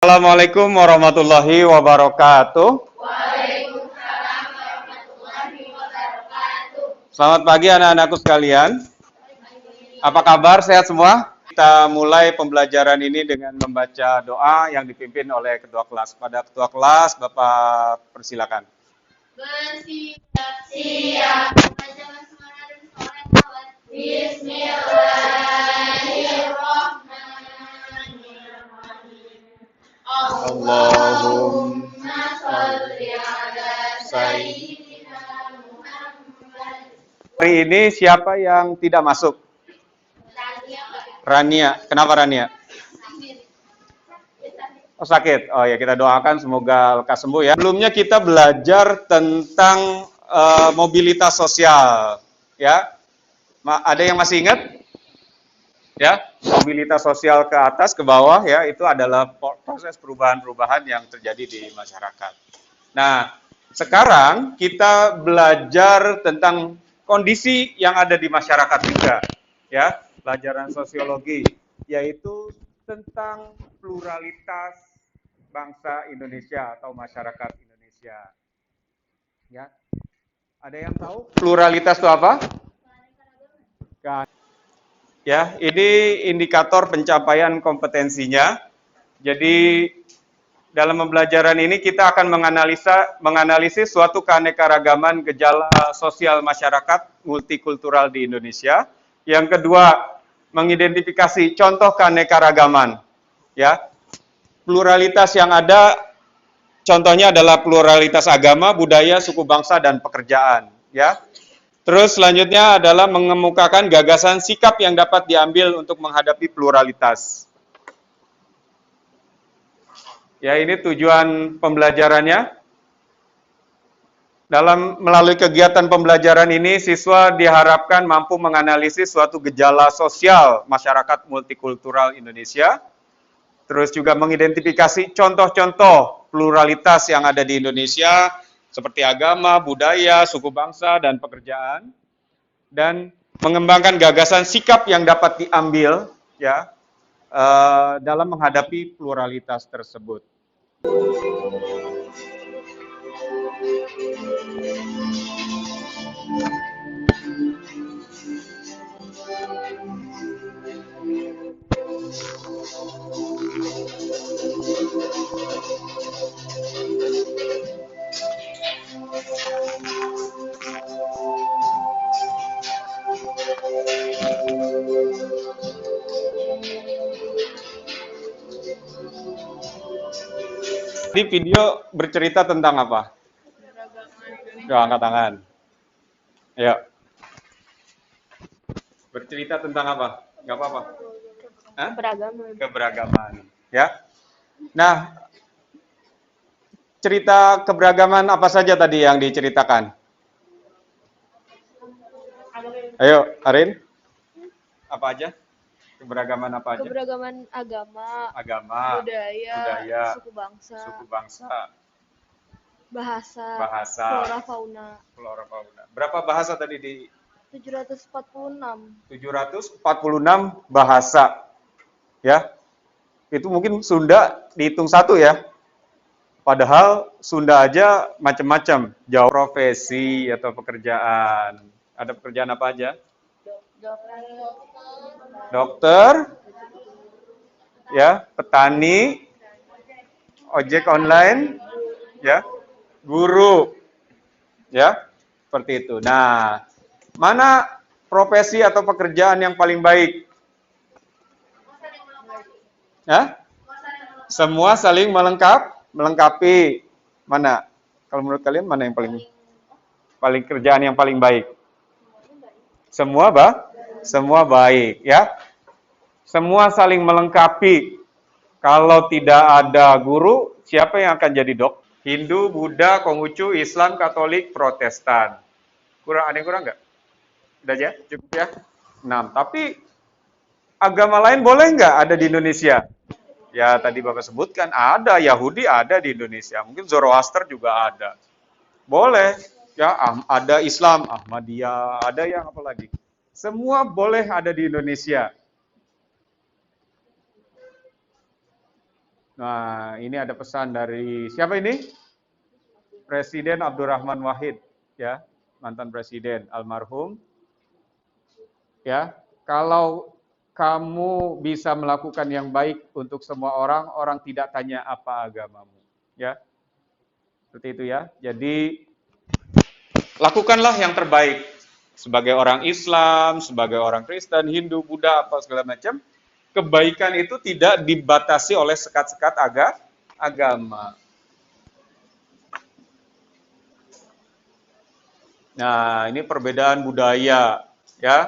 Assalamualaikum warahmatullahi wabarakatuh. Waalaikumsalam warahmatullahi wabarakatuh. Selamat pagi anak-anakku sekalian. Apa kabar? Sehat semua? Kita mulai pembelajaran ini dengan membaca doa yang dipimpin oleh ketua kelas. Pada ketua kelas, Bapak persilakan. Bersiap-siap. Baca basmalah dan sholawat. Bismillahirrahmanirrahim. Allahumma sholli ala sayyidina Muhammad. Hari ini siapa yang tidak masuk? Rania. Kenapa Rania? Oh, sakit. Oh ya, kita doakan semoga lekas sembuh ya. Sebelumnya kita belajar tentang mobilitas sosial, ya. Ada yang masih ingat? Ya, mobilitas sosial ke atas ke bawah ya, itu adalah proses perubahan-perubahan yang terjadi di masyarakat. Nah, sekarang kita belajar tentang kondisi yang ada di masyarakat juga, ya, pelajaran sosiologi, yaitu tentang pluralitas bangsa Indonesia atau masyarakat Indonesia. Ya, ada yang tahu pluralitas itu apa? Ya, ini indikator pencapaian kompetensinya. Jadi dalam pembelajaran ini kita akan menganalisis suatu keanekaragaman gejala sosial masyarakat multikultural di Indonesia. Yang kedua, mengidentifikasi contoh keanekaragaman. Ya, pluralitas yang ada, contohnya adalah pluralitas agama, budaya, suku bangsa, dan pekerjaan. Ya. Terus selanjutnya adalah mengemukakan gagasan sikap yang dapat diambil untuk menghadapi pluralitas. Ya, ini tujuan pembelajarannya. Melalui kegiatan pembelajaran ini, siswa diharapkan mampu menganalisis suatu gejala sosial masyarakat multikultural Indonesia. Terus juga mengidentifikasi contoh-contoh pluralitas yang ada di Indonesia, seperti agama, budaya, suku bangsa, dan pekerjaan, dan mengembangkan gagasan sikap yang dapat diambil ya dalam menghadapi pluralitas tersebut. Di video bercerita tentang apa? Coba angkat tangan. Ayo. Bercerita tentang apa? Gak apa-apa. Keberagaman. Keberagaman. Ya. Nah, cerita keberagaman apa saja tadi yang diceritakan? Ayo, Arin. Apa aja? Keberagaman apa aja? Keberagaman Agama, budaya, suku bangsa, bahasa, flora fauna. Berapa bahasa tadi di 746. 746 bahasa. Ya. Itu mungkin Sunda dihitung satu ya. Padahal Sunda aja macam-macam. Jauh profesi atau pekerjaan. Ada pekerjaan apa aja? Dokter, ya, petani, ojek online, ya, guru, ya, seperti itu. Nah, mana profesi atau pekerjaan yang paling baik? Ya? Semua saling melengkapi. Mana? Kalau menurut kalian mana yang paling kerjaan yang paling baik? Semua baik, ya. Semua saling melengkapi. Kalau tidak ada guru, siapa yang akan jadi dok? Hindu, Buddha, Konghucu, Islam, Katolik, Protestan. Ada yang kurang nggak? Udah aja, cukup ya. 6. Tapi agama lain boleh nggak ada di Indonesia? Ya tadi Bapak sebutkan ada, Yahudi ada di Indonesia. Mungkin Zoroaster juga ada. Boleh. Ya, ada Islam, Ahmadiyah, ada yang apa lagi? Semua boleh ada di Indonesia. Nah, ini ada pesan dari siapa ini? Presiden Abdurrahman Wahid, ya, mantan presiden almarhum. Ya, kalau kamu bisa melakukan yang baik untuk semua orang, orang tidak tanya apa agamamu, ya. Seperti itu ya. Jadi lakukanlah yang terbaik sebagai orang Islam, sebagai orang Kristen, Hindu, Buddha, apa segala macam. Kebaikan itu tidak dibatasi oleh sekat-sekat agama. Nah, ini perbedaan budaya, ya.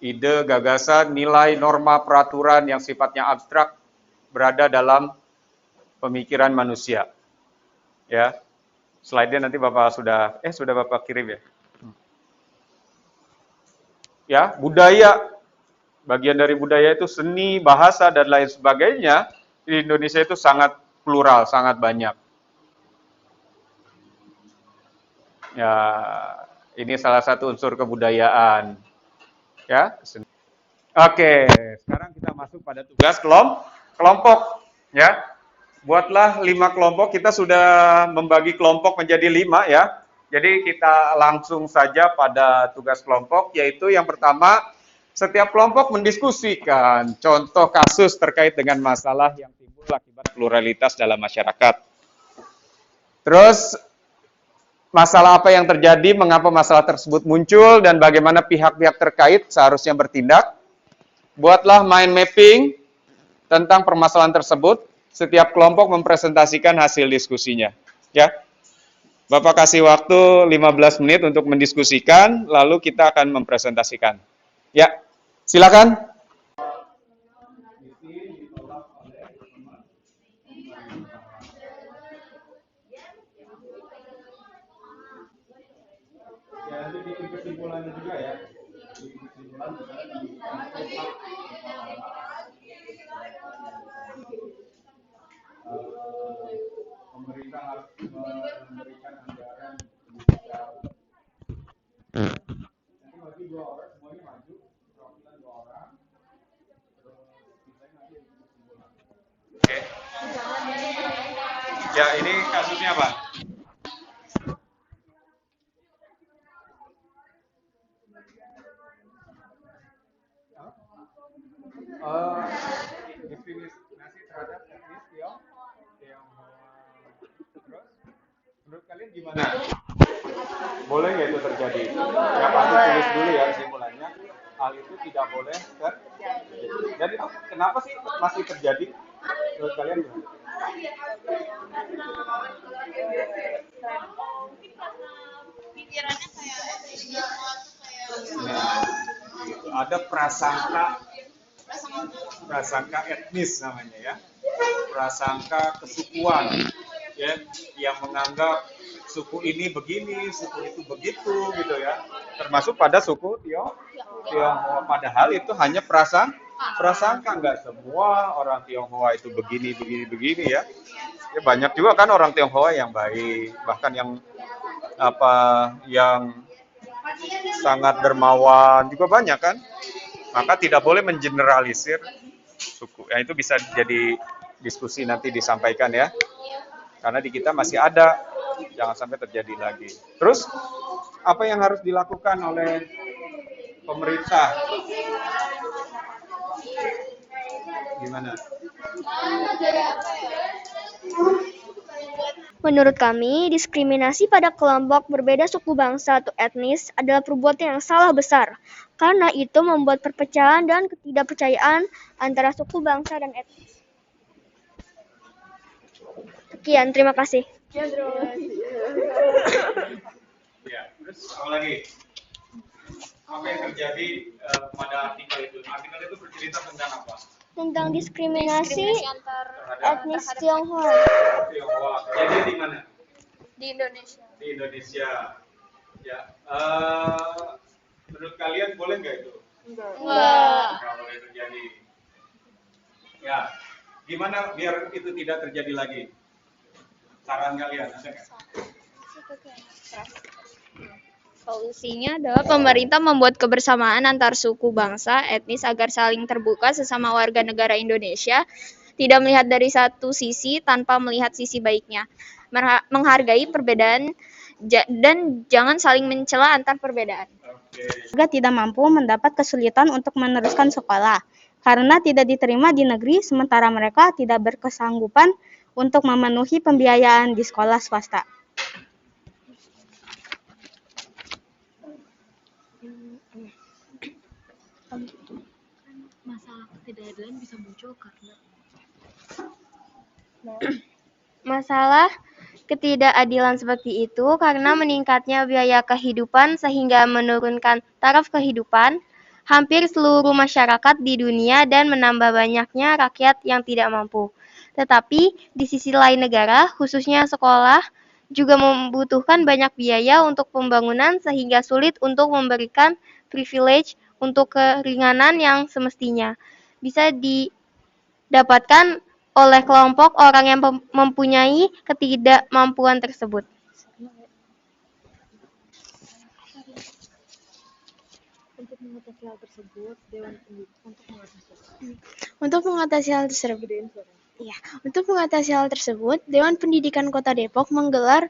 Ide, gagasan, nilai, norma, peraturan yang sifatnya abstrak berada dalam pemikiran manusia. Ya. Slide-nya nanti Bapak sudah Bapak kirim ya. Ya, budaya, bagian dari budaya itu seni, bahasa dan lain sebagainya di Indonesia itu sangat plural, sangat banyak. Ya, ini salah satu unsur kebudayaan. Ya. Oke, sekarang kita masuk pada tugas kelompok. Ya, buatlah 5 kelompok. Kita sudah membagi kelompok menjadi 5 ya. Jadi kita langsung saja pada tugas kelompok, yaitu yang pertama, setiap kelompok mendiskusikan contoh kasus terkait dengan masalah yang timbul akibat pluralitas dalam masyarakat. Terus masalah apa yang terjadi, mengapa masalah tersebut muncul, dan bagaimana pihak-pihak terkait seharusnya bertindak. Buatlah mind mapping tentang permasalahan tersebut. Setiap kelompok mempresentasikan hasil diskusinya. Ya, Bapak kasih waktu 15 menit untuk mendiskusikan, lalu kita akan mempresentasikan. Ya, silakan. Ya, nanti bikin kesimpulannya juga ya. Kesimpulan pemerintah harus memberikan anggaran nanti bagi 2 orang semuanya maju, perwakilan 2 orang, terus kita nanti kesimpulan. Oke. Ya, ini kasusnya apa? Diskriminasi terhadap etnis Tionghoa. Terus, menurut kalian gimana? Boleh nggak itu terjadi? Ya pasti tulis dulu ya kesimpulannya. Hal itu tidak boleh terjadi. Dan itu kenapa sih masih terjadi? Menurut kalian gimana? Pikirannya kayak Ada prasangka etnis namanya ya, prasangka kesukuan ya, yang menganggap suku ini begini, suku itu begitu gitu ya, termasuk pada suku Tionghoa. Padahal itu hanya prasangka, nggak semua orang Tionghoa itu begini ya. Ya banyak juga kan orang Tionghoa yang baik, bahkan yang yang sangat dermawan juga banyak kan. Maka tidak boleh mengeneralisir suku. Ya, itu bisa jadi diskusi nanti disampaikan ya. Karena di kita masih ada, jangan sampai terjadi lagi. Terus, apa yang harus dilakukan oleh pemerintah? Gimana? Menurut kami, diskriminasi pada kelompok berbeda suku, bangsa, atau etnis adalah perbuatan yang salah besar, karena itu membuat perpecahan dan ketidakpercayaan antara suku, bangsa, dan etnis. Sekian, terima kasih. Ya, terus apa lagi? Apa yang terjadi pada artikel itu? Artikel itu bercerita tentang apa? Tentang diskriminasi etnis Tionghoa. Jadi di mana? di Indonesia. Di Indonesia. Ya. Menurut kalian boleh nggak itu? Enggak. Nggak boleh terjadi. Ya. Gimana biar itu tidak terjadi lagi? Saran kalian ada nggak? Solusinya adalah pemerintah membuat kebersamaan antar suku, bangsa, etnis agar saling terbuka sesama warga negara Indonesia, tidak melihat dari satu sisi tanpa melihat sisi baiknya. Menghargai perbedaan dan jangan saling mencela antar perbedaan. Juga tidak mampu mendapat kesulitan untuk meneruskan sekolah karena tidak diterima di negeri, sementara mereka tidak berkesanggupan untuk memenuhi pembiayaan di sekolah swasta. Masalah ketidakadilan bisa muncul karena Masalah ketidakadilan seperti itu karena meningkatnya biaya kehidupan sehingga menurunkan taraf kehidupan hampir seluruh masyarakat di dunia dan menambah banyaknya rakyat yang tidak mampu. Tetapi di sisi lain negara, khususnya sekolah, juga membutuhkan banyak biaya untuk pembangunan sehingga sulit untuk memberikan privilege untuk keringanan yang semestinya bisa didapatkan oleh kelompok orang yang mempunyai ketidakmampuan tersebut. Untuk mengatasi hal tersebut, Dewan Pendidikan Kota Depok menggelar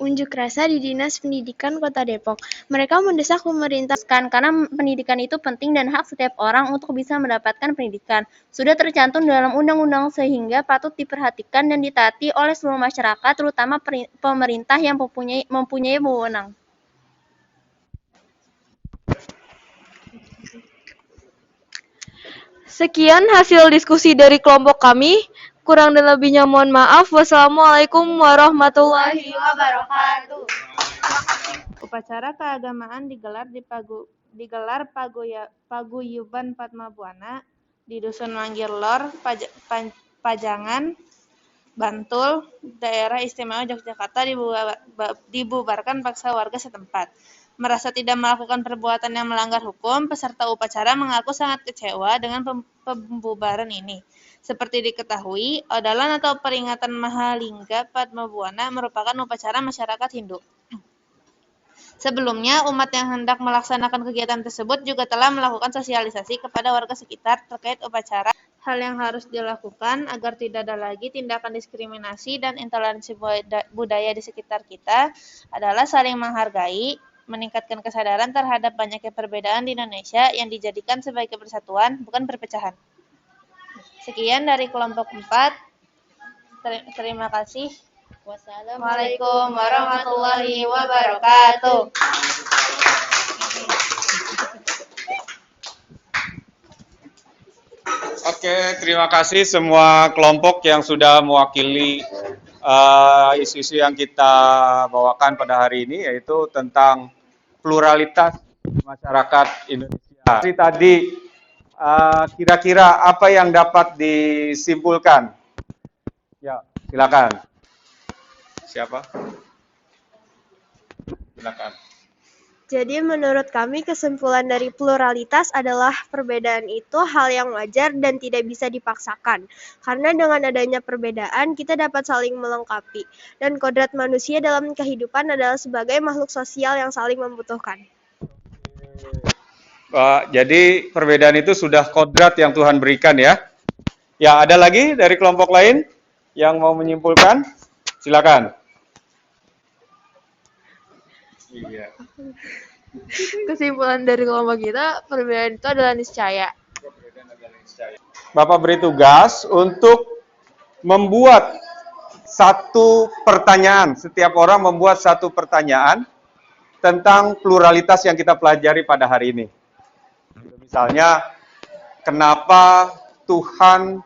unjuk rasa di Dinas Pendidikan Kota Depok. Mereka mendesak pemerintah Karena pendidikan itu penting dan hak setiap orang untuk bisa mendapatkan pendidikan. Sudah tercantum dalam undang-undang sehingga patut diperhatikan dan ditaati oleh seluruh masyarakat, terutama pemerintah yang mempunyai wewenang. Sekian hasil diskusi dari kelompok kami. Kurang dan lebihnya mohon maaf. Wassalamualaikum warahmatullahi wabarakatuh. Upacara keagamaan digelar paguyuban Padma Buana di Dusun Manggir Lor, Pajangan, Bantul, Daerah Istimewa Yogyakarta dibubarkan paksa warga setempat. Merasa tidak melakukan perbuatan yang melanggar hukum, peserta upacara mengaku sangat kecewa dengan pembubaran ini. Seperti diketahui, odalan atau peringatan Mahalingga Padma Buana merupakan upacara masyarakat Hindu. Sebelumnya, umat yang hendak melaksanakan kegiatan tersebut juga telah melakukan sosialisasi kepada warga sekitar terkait upacara. Hal yang harus dilakukan agar tidak ada lagi tindakan diskriminasi dan intoleransi budaya di sekitar kita adalah saling menghargai, meningkatkan kesadaran terhadap banyaknya perbedaan di Indonesia yang dijadikan sebagai persatuan, bukan perpecahan. Sekian dari kelompok 4. Terima kasih. Wassalamualaikum warahmatullahi wabarakatuh. Oke, terima kasih semua kelompok yang sudah mewakili isu-isu yang kita bawakan pada hari ini, yaitu tentang pluralitas masyarakat Indonesia. Tadi kira-kira apa yang dapat disimpulkan? Ya, silakan. Siapa? Silakan. Jadi menurut kami kesimpulan dari pluralitas adalah perbedaan itu hal yang wajar dan tidak bisa dipaksakan. Karena dengan adanya perbedaan kita dapat saling melengkapi. Dan kodrat manusia dalam kehidupan adalah sebagai makhluk sosial yang saling membutuhkan. Jadi perbedaan itu sudah kodrat yang Tuhan berikan ya. Ya, ada lagi dari kelompok lain yang mau menyimpulkan? Silakan. Iya. Kesimpulan dari kelompok kita, perbedaan itu adalah niscaya. Bapak beri tugas untuk membuat satu pertanyaan. Setiap orang membuat satu pertanyaan tentang pluralitas yang kita pelajari pada hari ini. Misalnya, kenapa Tuhan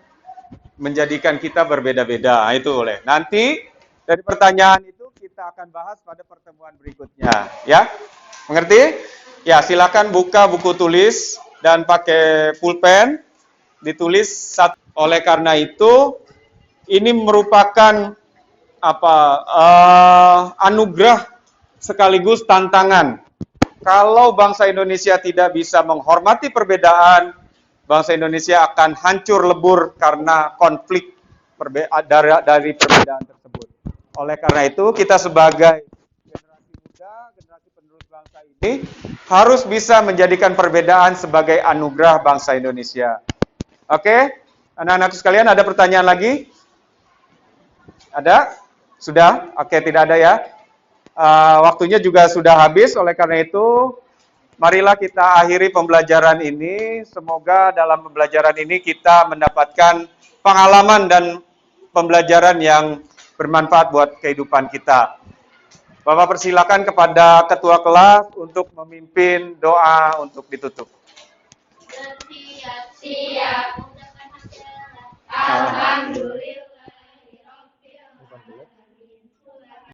menjadikan kita berbeda-beda? Nah, itu boleh. Nanti dari pertanyaan itu kita akan bahas pada pertemuan berikutnya, ya. Mengerti? Ya, silakan buka buku tulis dan pakai pulpen, ditulis satu. Oleh karena itu, ini merupakan anugerah sekaligus tantangan. Kalau bangsa Indonesia tidak bisa menghormati perbedaan, bangsa Indonesia akan hancur lebur karena konflik dari perbedaan tersebut. Oleh karena itu, kita sebagai generasi muda, generasi penerus bangsa ini harus bisa menjadikan perbedaan sebagai anugerah bangsa Indonesia. Oke, anak-anak sekalian ada pertanyaan lagi? Ada? Sudah? Oke, tidak ada ya. Waktunya juga sudah habis, oleh karena itu marilah kita akhiri pembelajaran ini. Semoga dalam pembelajaran ini kita mendapatkan pengalaman dan pembelajaran yang bermanfaat buat kehidupan kita. Bapak persilakan kepada ketua kelas untuk memimpin doa untuk ditutup. Setiap siap, alhamdulillah.